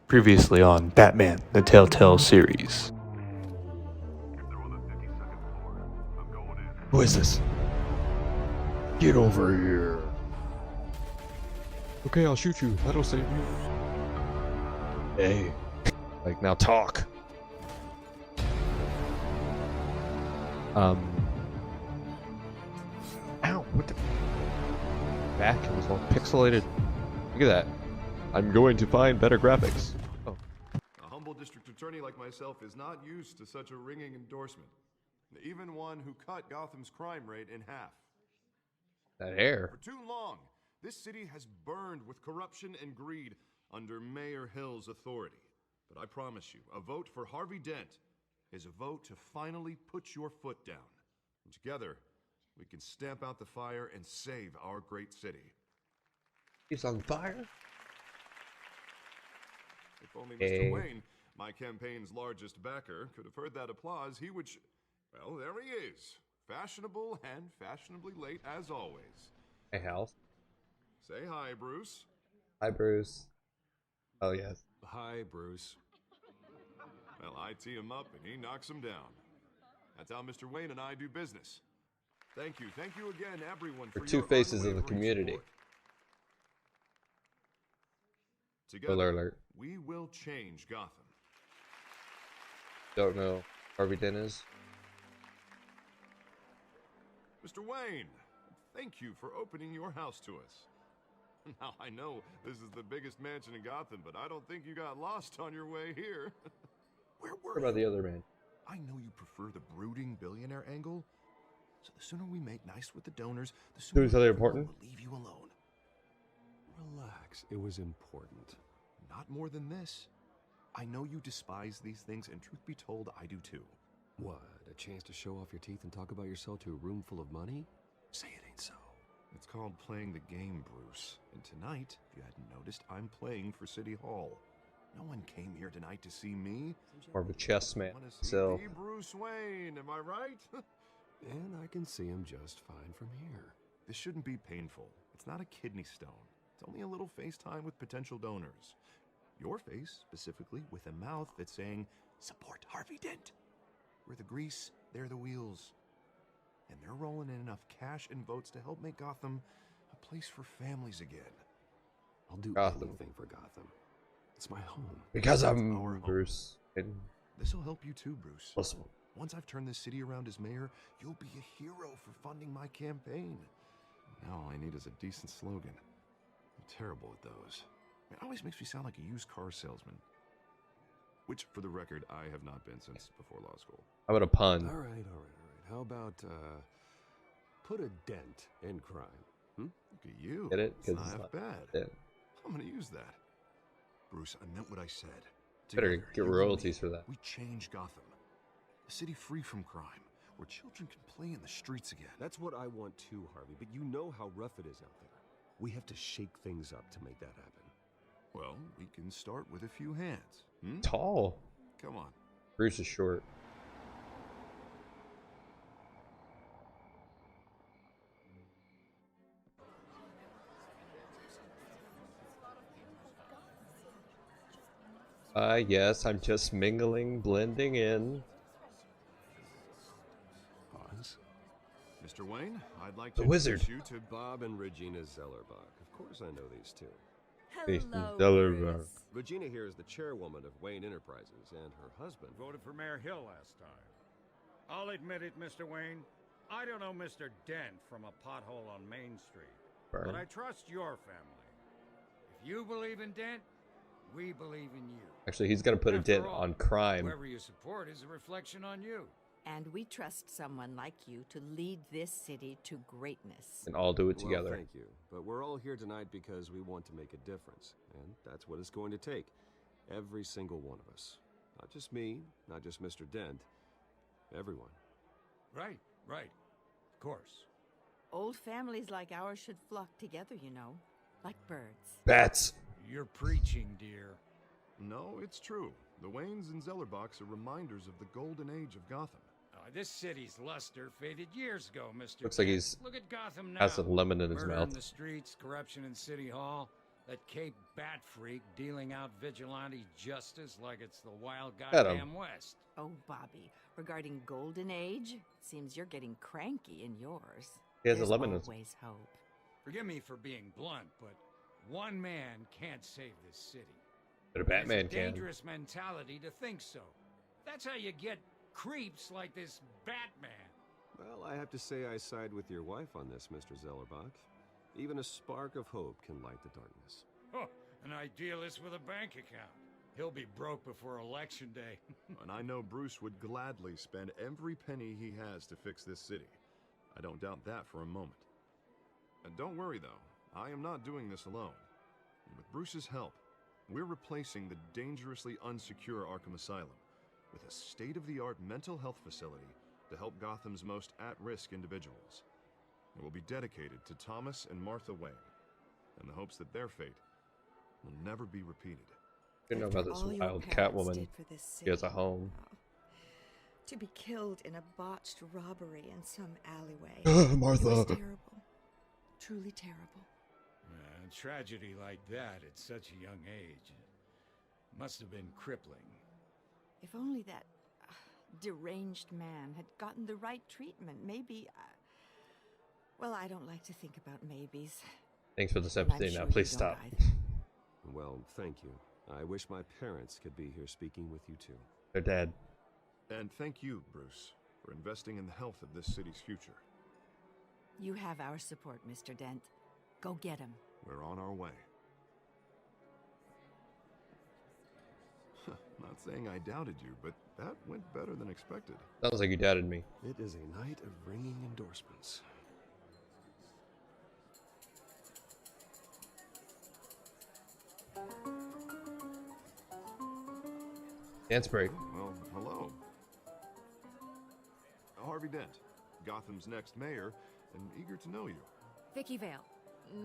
Previously on Batman, the Telltale series. Who is this? Get over here. Okay, I'll shoot you. That'll save you. Hey. Like, now talk. Ow, what the? Back, it was all pixelated. Look at that. I'm going to find better graphics. Oh. A humble district attorney like myself is not used to such a ringing endorsement. Even one who cut Gotham's crime rate in half. That hair. For too long, this city has burned with corruption and greed under Mayor Hill's authority. But I promise you, a vote for Harvey Dent is a vote to finally put your foot down. And together, we can stamp out the fire and save our great city. He's on fire? If only Mr. Wayne, my campaign's largest backer, could have heard that applause, he would... Well, there he is. Fashionable and fashionably late as always. Hey, Hal. Say hi, Bruce. Hi, Bruce. Oh, yes. Hi, Bruce. Well, I tee him up and he knocks him down. That's how Mr. Wayne and I do business. Thank you again, everyone, for two your faces of the community. support. Together, Alert. we will change Gotham. Don't know. Harvey Dent is. Mr. Wayne, thank you for opening your house to us. Now, I know this is the biggest mansion in Gotham, but I don't think you got lost on your way here. Where were What about you? the other man? I know you prefer the brooding billionaire angle, so the sooner we make nice with the donors, the sooner Who's other important? we'll leave you alone. Relax, it was important. Not more than this. I know you despise these things, and truth be told, I do too. What, a chance to show off your teeth and talk about yourself to a room full of money? Say it ain't so. It's called playing the game, Bruce. And tonight, if you hadn't noticed, I'm playing for City Hall. No one came here tonight to see me. More of a chess man. Want to see So, the Bruce Wayne, am I right? And I can see him just fine from here. This shouldn't be painful. It's not a kidney stone. It's only a little FaceTime with potential donors. Your face, specifically, with a mouth that's saying, support Harvey Dent. We're the grease, they're the wheels. And they're rolling in enough cash and votes to help make Gotham a place for families again. I'll do Gotham. anything for Gotham. It's my home. because Our I'm home. Bruce. And This'll help you too, Bruce. possible. Once I've turned this city around as mayor, you'll be a hero for funding my campaign. Now all I need is a decent slogan. I'm terrible at those. It always makes me sound like a used car salesman. Which, for the record, I have not been since before law school. How about a pun? All right. How about, put a dent in crime? Look at you. Get it? It's not half bad. Dent. I'm gonna use that. Bruce, I meant what I said. Better Together, get you and royalties me, for that. We change Gotham. A city free from crime, where children can play in the streets again. That's what I want too, Harvey, but you know how rough it is out there. We have to shake things up to make that happen. Well, we can start with a few hands. Hmm? Tall. Come on. Bruce is short. Yes, I'm just mingling, blending in. Pause. Mr. Wayne, I'd like The to wizard. introduce you to Bob and Regina Zellerbach. Of course I know these two. Hello, Zellerbach. Bruce. Regina here is the chairwoman of Wayne Enterprises, and her husband... Voted for Mayor Hill last time. I'll admit it, Mr. Wayne. I don't know Mr. Dent from a pothole on Main Street. Burn. But I trust your family. If you believe in Dent, we believe in you. Actually, he's gonna put a After dent all, on crime. Whoever you support is a reflection on you. And we trust someone like you to lead this city to greatness. And all do it Well, together. thank you. But we're all here tonight because we want to make a difference. And that's what it's going to take. Every single one of us. Not just me, not just Mr. Dent. Everyone. Right. Of course. Old families like ours should flock together, you know, like birds. Bats. You're preaching, dear. No, it's true. The Waynes and Zellerbachs are reminders of the golden age of Gotham. This city's luster faded years ago, Mr. Looks like Dent. he's Look at Gotham now. has a lemon in his Murder mouth. in the streets, corruption in City Hall. That Cape Bat freak dealing out vigilante justice like it's the wild Got 'em. goddamn West. Oh, Bobby, regarding Golden Age, seems you're getting cranky in yours. He has a There's lemon as- always hope. Forgive me for being blunt, but one man can't save this city. But a And Batman it's a can. dangerous mentality to think so. That's how you get creeps like this Batman. Well, I have to say I side with your wife on this, Mr. Zellerbach. Even a spark of hope can light the darkness. Oh, an idealist with a bank account. He'll be broke before Election Day. And I know Bruce would gladly spend every penny he has to fix this city. I don't doubt that for a moment. And don't worry, though. I am not doing this alone. With Bruce's help, we're replacing the dangerously unsecure Arkham Asylum with a state-of-the-art mental health facility to help Gotham's most at-risk individuals. It will be dedicated to Thomas and Martha Wayne, in the hopes that their fate will never be repeated. You know about this All your wild parents Catwoman. did for this She has city. a home. Oh. To be killed in a botched robbery in some alleyway. It was terrible. Truly terrible. A tragedy like that at such a young age must have been crippling. If only that deranged man had gotten the right treatment, maybe. Well, I don't like to think about maybes. Thanks for the And I'm sympathy. Now sure please you don't stop. either. Well, thank you. I wish my parents could be here speaking with you too. They're dead. And thank you, Bruce, for investing in the health of this city's future. You have our support, Mr. Dent. Go get him. We're on our way. Not saying I doubted you, but that went better than expected. Sounds like you doubted me. It is a night of ringing endorsements. Dance break. Well, hello. Harvey Dent, Gotham's next mayor, and eager to know you. Vicky Vale.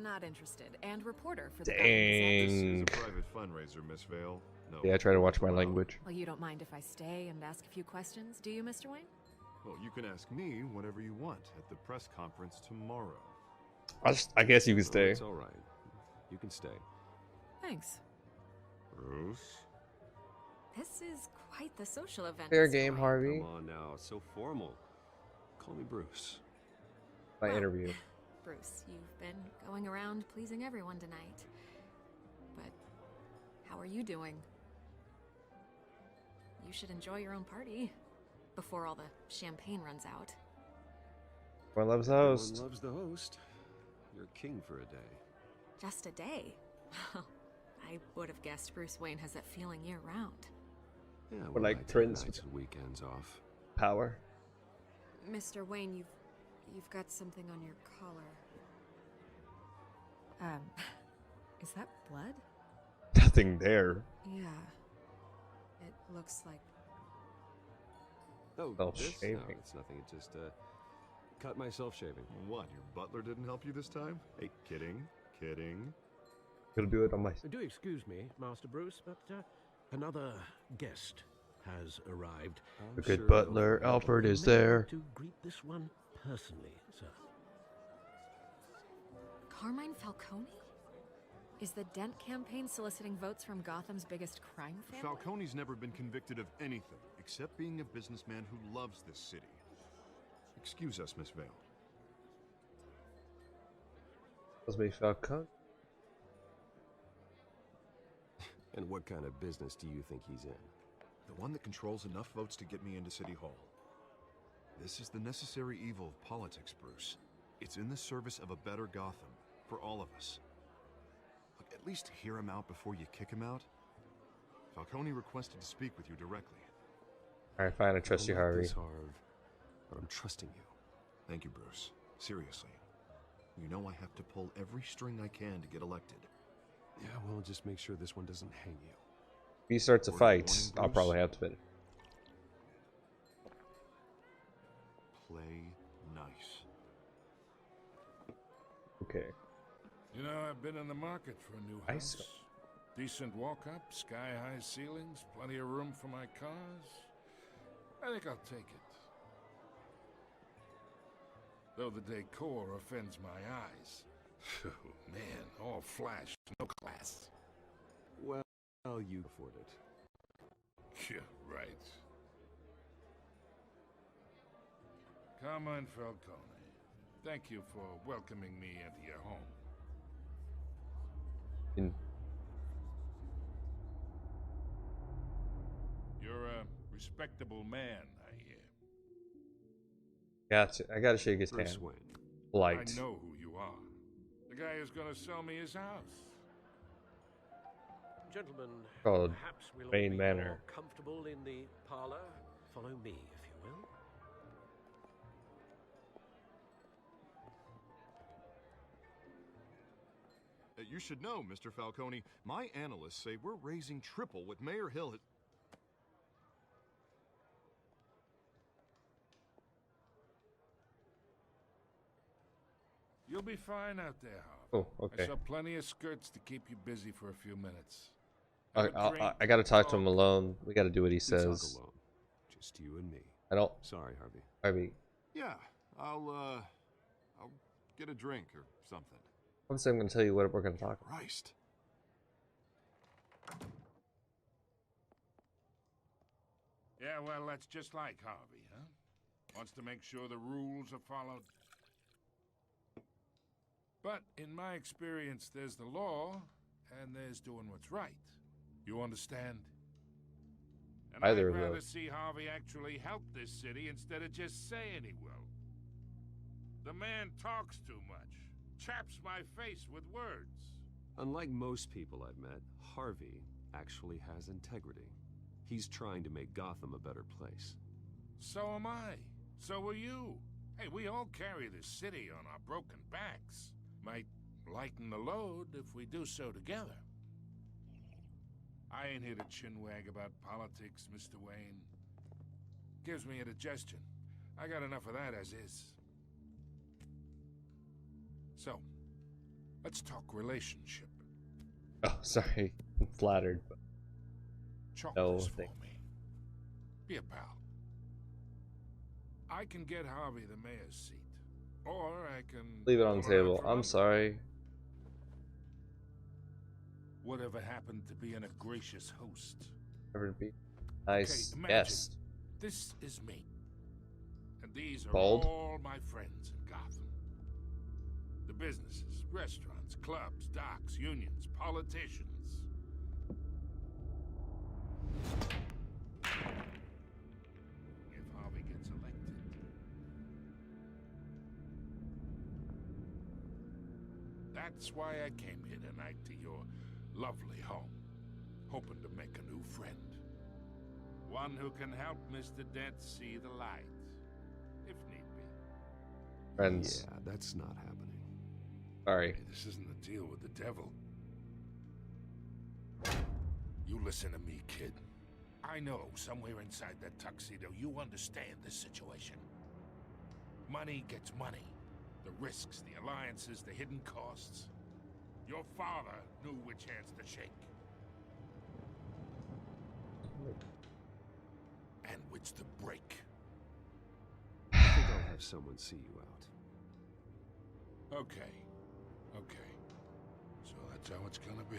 Not interested. And reporter for the This Dang. is a private fundraiser, Miss Vale. No. Yeah, I try to watch my language. Well, you don't mind if I stay and ask a few questions, do you, Mr. Wayne? Well, you can ask me whatever you want at the press conference tomorrow. I guess you can Oh, stay. it's all right. You can stay. Thanks. Bruce? This is quite the social event. Fair Mr. game, Wayne. Harvey. Come on now, it's so formal. Call me Bruce. My Well, interview. Bruce, you've been going around pleasing everyone tonight. But how are you doing? You should enjoy your own party before all the champagne runs out. One loves the Everyone host. loves the host. You're king for a day. Just a day. I would have guessed Bruce Wayne has that feeling year-round. Yeah, Or like I take Prince nights and weekends off. Power. Mr. Wayne, you've got something on your collar. Is that blood? Nothing there. Yeah. It looks like... Oh, Self this? No, shaving. it's nothing. It just cut myself shaving. What, your butler didn't help you this time? Hey, kidding, kidding. Gonna do it on my. Do excuse me, Master Bruce, but another guest has arrived. I'm The good sure butler, they'll- Alfred, is You may there. want to greet this one personally, sir. Carmine Falcone? Is the Dent campaign soliciting votes from Gotham's biggest crime family? Falcone's never been convicted of anything except being a businessman who loves this city. Excuse us, Miss Vale. Supposed to be Falcone. And what kind of business do you think he's in? The one that controls enough votes to get me into City Hall. This is the necessary evil of politics, Bruce. It's in the service of a better Gotham, for all of us. Look, at least hear him out before you kick him out. Falcone requested to speak with you directly. Alright, fine. I trust you, Don't like Harvey. this, Harv, but I'm trusting you. Thank you, Bruce. Seriously. You know I have to pull every string I can to get elected. Yeah, well, just make sure this one doesn't hang you. If he starts a Word of fight, warning, I'll Bruce? probably have to fit. Play nice. Okay. You know, I've been in the market for a new I house. see. Decent walk-up, sky-high ceilings, plenty of room for my cars. I think I'll take it. Though the decor offends my eyes. Oh, man, all flash, no class. Well, you afford it. Yeah, right. Carmine Falcone, thank you for welcoming me into your home. You're a respectable man, I hear. Gotcha. I gotta shake his Bruce hand. Wayne. Light. I know who you are. The guy who's gonna sell me his house. Gentlemen, Called perhaps we'll all Wayne be Manor. more comfortable in the parlor. Follow me, if you will. You should know, Mr. Falcone, my analysts say we're raising triple what Mayor Hill has... You'll be fine out there, Harvey. Oh, okay. I saw plenty of skirts to keep you busy for a few minutes. I gotta talk to him alone. We gotta do what he We talk says. alone. Just you and me. I don't. Sorry, Harvey. Harvey. Yeah, I'll get a drink or something. Obviously, I'm gonna tell you what we're gonna talk about. Christ. Yeah, well, that's just like Harvey, huh? Wants to make sure the rules are followed. But in my experience, there's the law, and there's doing what's right. You understand? And Either I'd of rather those. see Harvey actually help this city instead of just saying he will. The man talks too much, chaps my face with words. Unlike most people I've met, Harvey actually has integrity. He's trying to make Gotham a better place. So am I. So are you. Hey, we all carry this city on our broken backs. Might lighten the load if we do so together. I ain't here to chinwag about politics, Mr. Wayne. Gives me indigestion. I got enough of that as is. So, let's talk relationship. Oh, sorry. I'm flattered. But Chalk No, this for thank- me. Be a pal. I can get Harvey the mayor's seat. Or I can... leave it on the pull out table. from I'm under. sorry. Whatever happened to being a gracious host? Never to be nice imagine. guest. This is me. And these are Bald. all my friends in Gotham. The businesses, restaurants, clubs, docks, unions, politicians. If Harvey gets elected. That's why I came here tonight to your lovely home. Hoping to make a new friend. One who can help Mr. Dent see the light. If need be. Friends. Yeah, that's not happening. Sorry. Hey, this isn't a deal with the devil. You listen to me, kid. I know somewhere inside that tuxedo you understand this situation. Money gets money. The risks, the alliances, the hidden costs. Your father knew which hands to shake. And which to break. I think I'll have someone see you out. Okay. Okay. So that's how it's gonna be.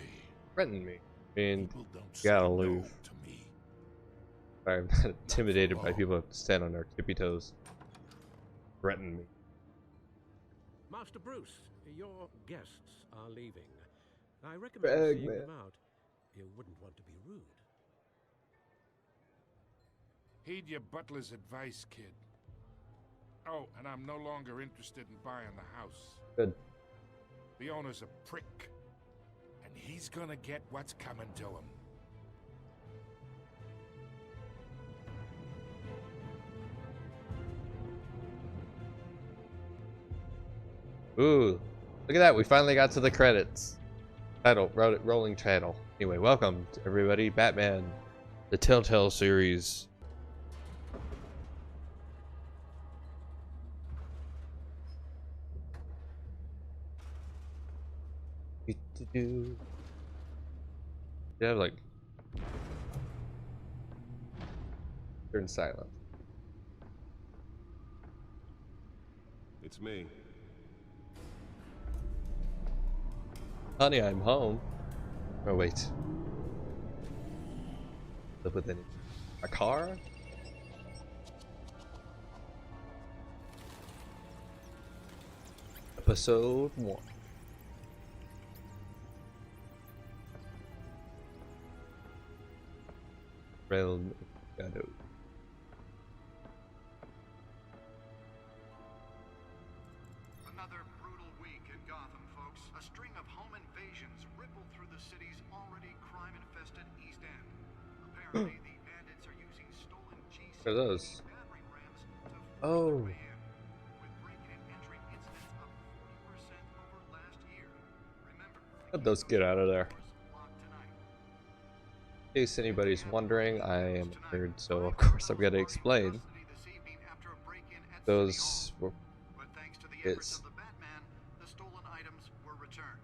Threaten me. I mean, People don't you gotta say no leave. to me. I'm not intimidated by people who stand on their tippy toes. Threaten me. Master Bruce, your guests are leaving. I recommend seeing Bagman. them out. You wouldn't want to be rude. Heed your butler's advice, kid. Oh, and I'm no longer interested in buying the house. Good. The owner's a prick. And he's gonna get what's coming to him. Ooh, look at that. We finally got to the credits. Rolling title. Anyway, welcome to everybody. Batman, the Telltale series. Do you have like turn silent? It's me. Honey, I'm home. Oh wait. Live with a car? Episode 1. Realm of Shadow. Another brutal week in Gotham, folks. A string of home invasions rippled through the city's already crime-infested East End. Apparently, the bandits are using stolen What are those? battering rams to force Oh. their way in, with break-in and entry incidents up 40% over last year. Remember, Let those get out of there. locked tonight. In case anybody's wondering, I am a nerd, so of course I'm gonna explain. This evening after a break-in at Those were But thanks to the efforts it's of the Batman, the stolen items were returned.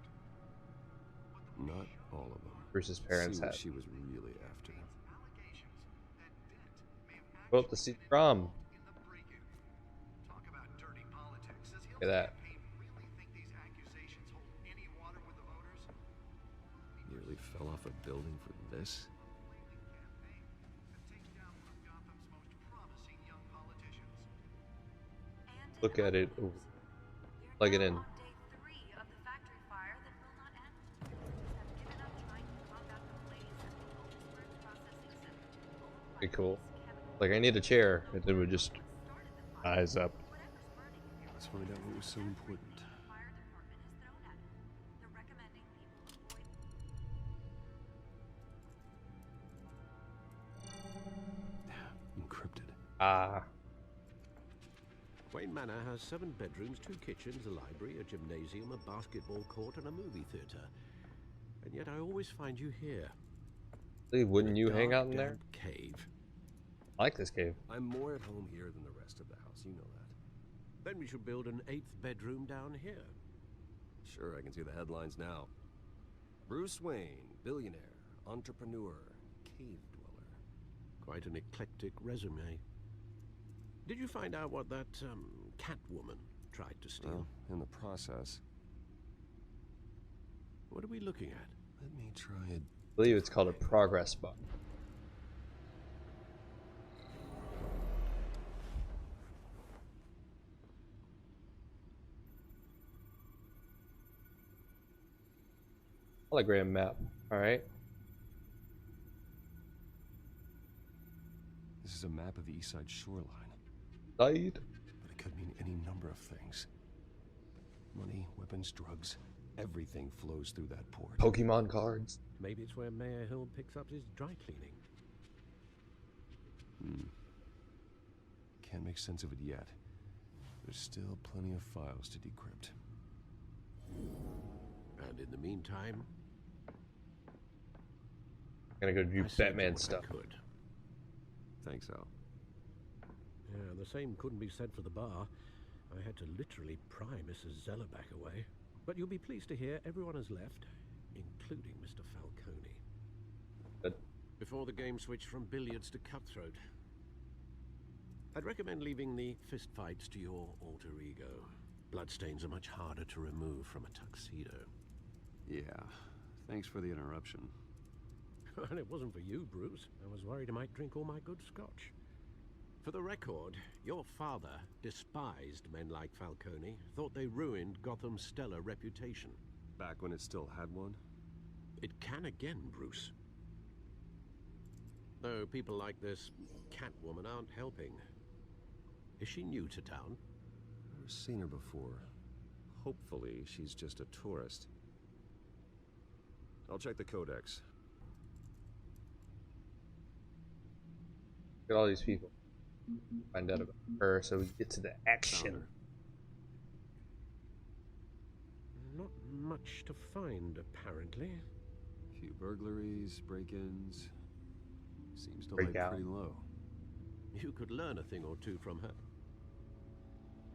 Not all of them. Bruce's parents See what had. she was really after. Allegations that Dent may have Go up the actually seat been from. involved in the break-in. Talk about dirty politics. Does Hill's Look at that. campaign really think these accusations hold any water with the voters? Nearly fell off a building for this? Campaign that takes down one of Gotham's most promising young politicians. Look at it. Ooh. Plug it in. Day 3 of the factory fire that will not end. Have given up trying to combat the blaze at the Otisburg processing center. Pretty cool. Like, I need a chair, and then we just eyes up. Let's find out what was so important. The fire department has thrown at it. They're recommending people avoid. Encrypted. Ah. Wayne Manor has 7 bedrooms, 2 kitchens, a library, a gymnasium, a basketball court, and a movie theater. And yet I always find you here. Wouldn't in a you hang dark, out in there? damp cave. I like this cave. I'm more at home here than the rest of the house, you know that. Then we should build an 8th bedroom down here. Sure, I can see the headlines now. Bruce Wayne, billionaire, entrepreneur, cave dweller. Quite an eclectic resume. Did you find out what that, Catwoman tried to steal? Well, in the process. What are we looking at? Let me try it. I believe it's called a progress bar. Hologram map. Alright. This is a map of the east side shoreline. Side. But it could mean any number of things. Money, weapons, drugs. Everything flows through that port. Pokemon cards. Maybe it's where Mayor Hill picks up his dry cleaning. Can't make sense of it yet. There's still plenty of files to decrypt. And in the meantime, Gonna go do I saved Batman what I stuff. could. Thanks, Al. Yeah, the same couldn't be said for the bar. I had to literally pry Mrs. Zeller back away. But you'll be pleased to hear everyone has left, including Mr. Falcone. Good. Before the game switched from billiards to cutthroat. I'd recommend leaving the fistfights to your alter ego. Bloodstains are much harder to remove from a tuxedo. Yeah, thanks for the interruption. And it wasn't for you, Bruce. I was worried I might drink all my good scotch. For the record, your father despised men like Falcone, thought they ruined Gotham's stellar reputation. Back when it still had one? It can again, Bruce. Though people like this Catwoman aren't helping. Is she new to town? I've seen her before. Hopefully, she's just a tourist. I'll check the codex. Look at all these people. Find out about her so we get to the action. Not much to find, apparently. Few burglaries, break-ins. Seems to Break lie out. pretty low. You could learn a thing or two from her.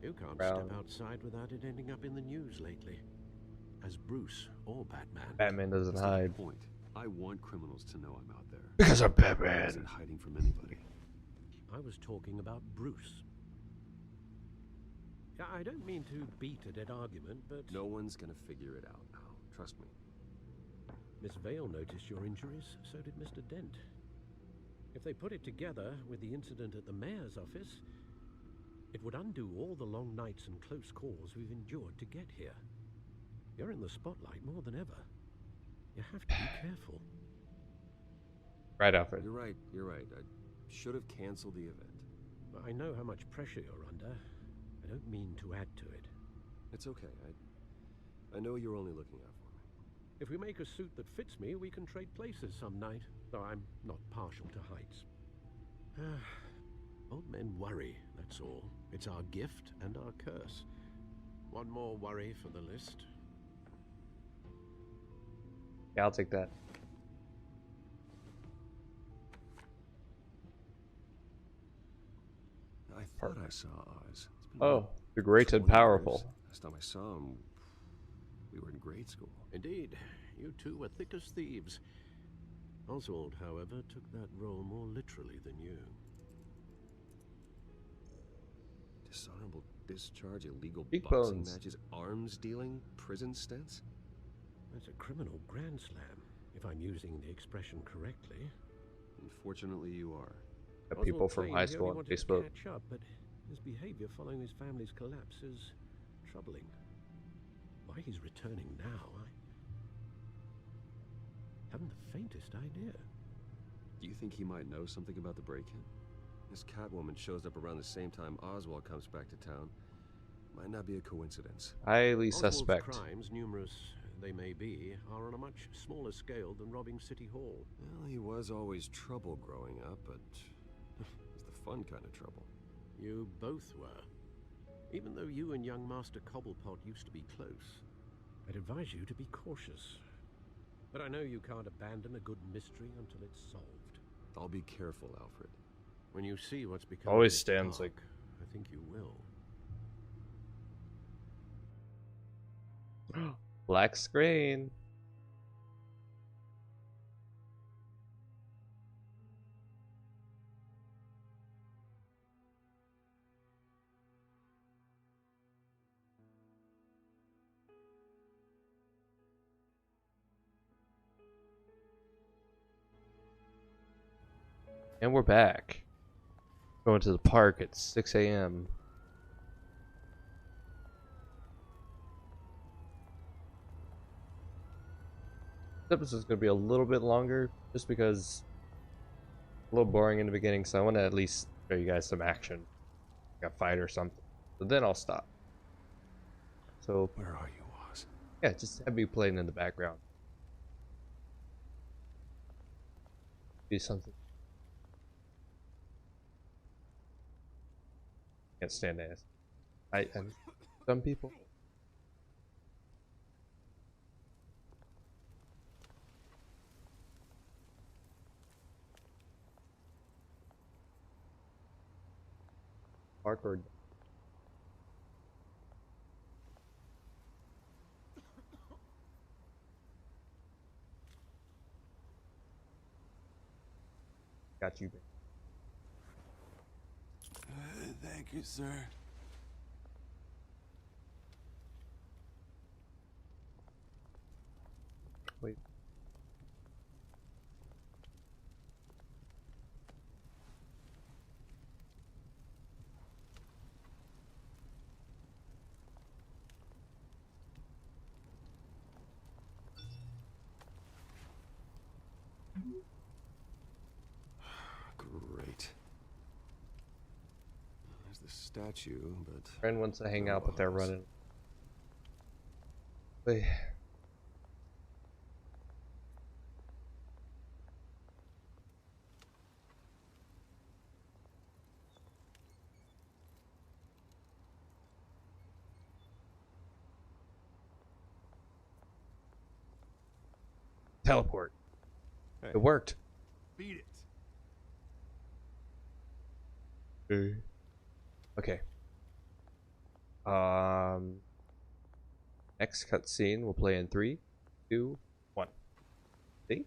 You can't Brown. step outside without it ending up in the news lately. As Bruce or Batman. Batman doesn't That's the hide. point. I want criminals to know I'm out there. Because I'm I Batman. isn't hiding from anybody. I was talking about Bruce. I don't mean to beat a dead argument, but... No one's gonna figure it out now. Trust me. Miss Vale noticed your injuries, so did Mr. Dent. If they put it together with the incident at the mayor's office, it would undo all the long nights and close calls we've endured to get here. You're in the spotlight more than ever. You have to be careful. Right, Alfred. You're right. I should have canceled the event. But I know how much pressure you're under. I don't mean to add to it. It's okay. I know you're only looking out for me. If we make a suit that fits me, we can trade places some night, though I'm not partial to heights. Old men worry, that's all. It's our gift and our curse. One more worry for the list. Yeah, I'll take that. I thought I saw Oz. Oh, the great and powerful. Last time I saw him, we were in grade school. Indeed, you two were thick as thieves. Oswald, however, took that role more literally than you. Dishonorable discharge, illegal Big boxing bones. matches, arms dealing, prison stints. That's a criminal grand slam, if I'm using the expression correctly. Unfortunately, you are. Got people Oswald from claimed high he school only on wanted to Facebook. catch up, but his behavior following his family's collapse is troubling. Why he's returning now, I haven't the faintest idea. Do you think he might know something about the break-in? This Catwoman shows up around the same time Oswald comes back to town. Might not be a coincidence. Highly Oswald's suspect. crimes, numerous they may be, are on a much smaller scale than robbing City Hall. Well, he was always trouble growing up, but it's the fun kind of trouble. You both were. Even though you and young Master Cobblepot used to be close, I'd advise you to be cautious. But I know you can't abandon a good mystery until it's solved. I'll be careful, Alfred. When you see what's become Always of this stands park, like- I think you will. Black screen. And we're back. Going to the park at 6 a.m. This episode's going to be a little bit longer just because a little boring in the beginning, so I want to at least show you guys some action, like a fight or something. So then I'll stop. So Where are you, Oz? yeah, just have me playing in the background. Do something. Can't stand ass. And some people. Parkour. Got you. Thank you, sir. Wait. Great. There's the statue, but Friend wants to hang no out, but they're Oz. running. Wait. Teleport. Hey. It worked. Beat it. Okay. Next cutscene we'll play in 3, 2, 1. See?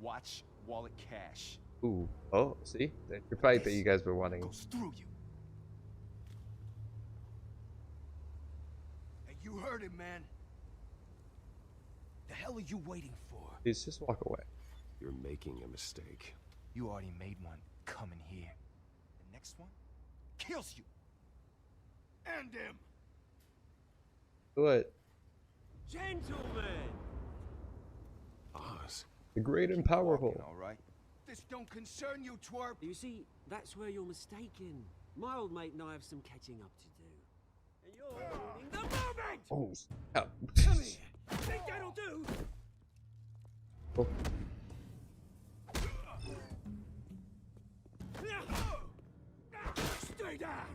Watch wallet cash. Ooh. Oh, see? That's your fight that you guys were wanting. Goes through you. him, man. The hell are you waiting for? Please just walk away. You're making a mistake. You already made one coming here. The next one kills you. End him. What? Gentlemen! Oz. The great and powerful. All right. This don't concern you, twerp. You see, that's where you're mistaken. My old mate and I have some catching up to do. And you're ruining the moment! Oh, snap. Come here! Think that'll do? Oh. Stay down!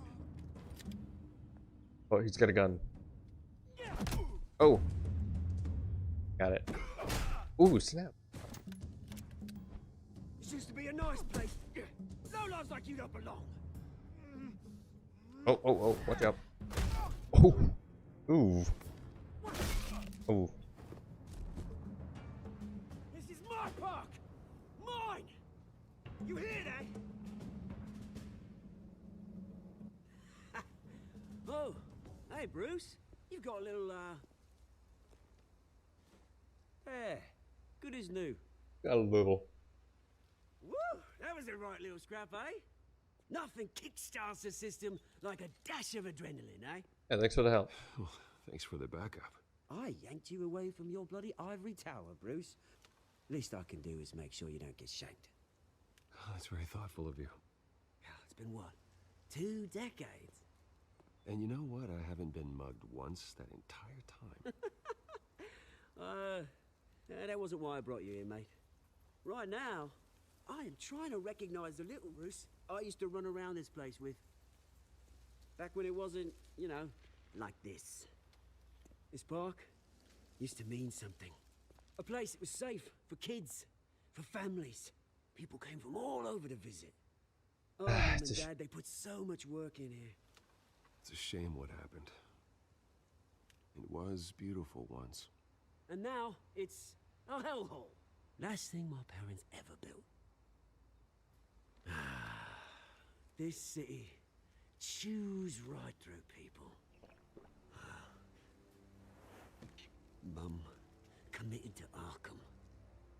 Oh, he's got a gun. Oh. Got it. Ooh, snap. This used to be a nice place. No lives like you don't belong. Oh, oh, oh, watch out. Oh. Ooh. Ooh. This is my park! Mine! You hear that? Oh, hey Bruce. You've got a little, yeah, good as new. Got a little. Woo! That was a right little scrap, eh? Nothing kickstarts the system like a dash of adrenaline, eh? Yeah, thanks for the help. Well, thanks for the backup. I yanked you away from your bloody ivory tower, Bruce. Least I can do is make sure you don't get shanked. Oh, that's very thoughtful of you. It's been what? 2 decades? And you know what? I haven't been mugged once that entire time. That wasn't why I brought you here, mate. Right now, I am trying to recognize the little Bruce I used to run around this place with. Back when it wasn't, you know, like this. This park used to mean something. A place that was safe for kids, for families. People came from all over to visit. Oh, Mum and Dad, they put so much work in here. It's a shame what happened. It was beautiful once. And now, it's a hellhole. Last thing my parents ever built. This city chews right through people. Mum committed to Arkham.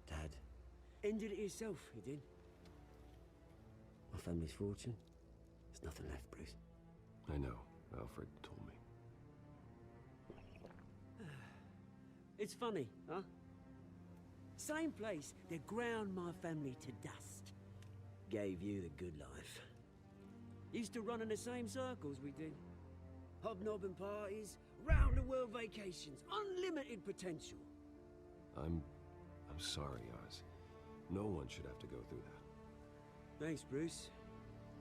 Dad ended it himself, he did. My family's fortune, there's nothing left, Bruce. I know. Alfred told me. It's funny, huh? Same place that ground my family to dust. Gave you the good life. Used to run in the same circles we did. Hobnobbing parties, round-the-world vacations, unlimited potential. I'm sorry, Oz. No one should have to go through that. Thanks, Bruce.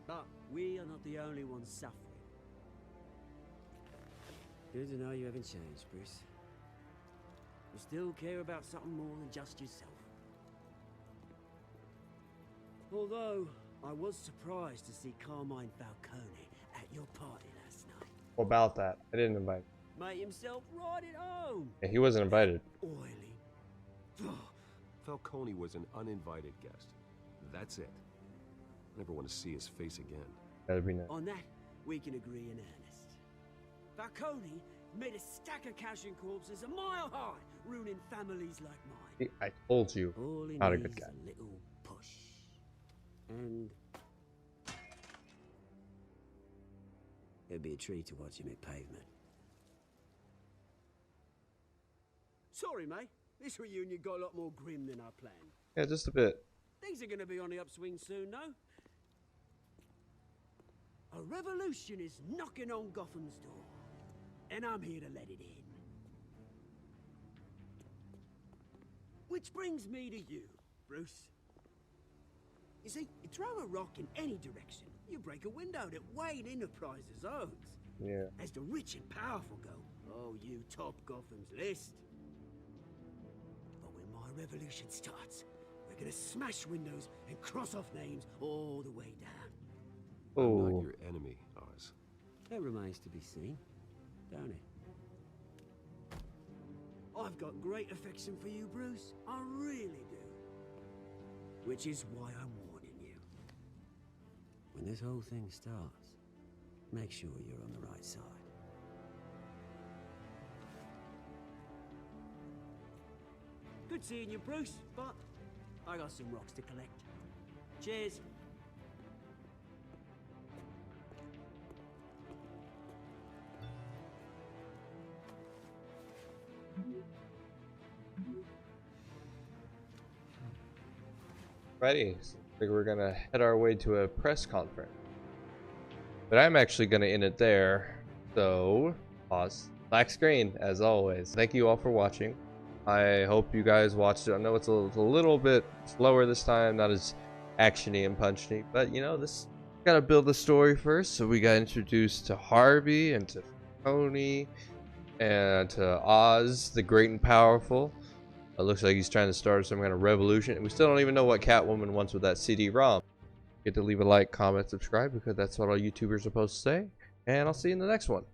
But we are not the only ones suffering. Good to know you haven't changed, Bruce. You still care about something more than just yourself. Although, I was surprised to see Carmine Falcone at your party last night. What about that? I didn't invite. Made himself right at home. Yeah, he wasn't invited. Oily. Falcone was an uninvited guest. That's it. Never want to see his face again. That'd be nice. On that, we can agree in earnest. Falcone made a stack of cashing corpses a mile high, ruining families like mine. I told you, All he not a needs good guy. is a little push. And it'd be a treat to watch him hit pavement. Sorry, mate. This reunion got a lot more grim than I planned. Yeah, just a bit. Things are gonna be on the upswing soon, no? A revolution is knocking on Gotham's door, and I'm here to let it in. Which brings me to you, Bruce. You see, you throw a rock in any direction, you break a window that Wayne Enterprises owns. Yeah. As the rich and powerful go, oh, you top Gotham's list. But when my revolution starts, we're gonna smash windows and cross off names all the way down. I'm Oh. not your enemy, Oz. That remains to be seen, don't it? I've got great affection for you, Bruce. I really do. Which is why I'm warning you. When this whole thing starts, make sure you're on the right side. Good seeing you, Bruce, but I got some rocks to collect. Cheers. Righty, so I think we're gonna head our way to a press conference. But I'm actually gonna end it there. So, pause. Black screen, as always. Thank you all for watching. I hope you guys watched it. I know it's a little bit slower this time, not as actiony and punchy, but you know, this gotta build the story first. So we got introduced to Harvey and to Tony and to Oz, the great and powerful. It looks like he's trying to start some kind of revolution, and we still don't even know what Catwoman wants with that CD-ROM. Get to leave a like, comment, subscribe, because that's what all YouTubers are supposed to say, and I'll see you in the next one.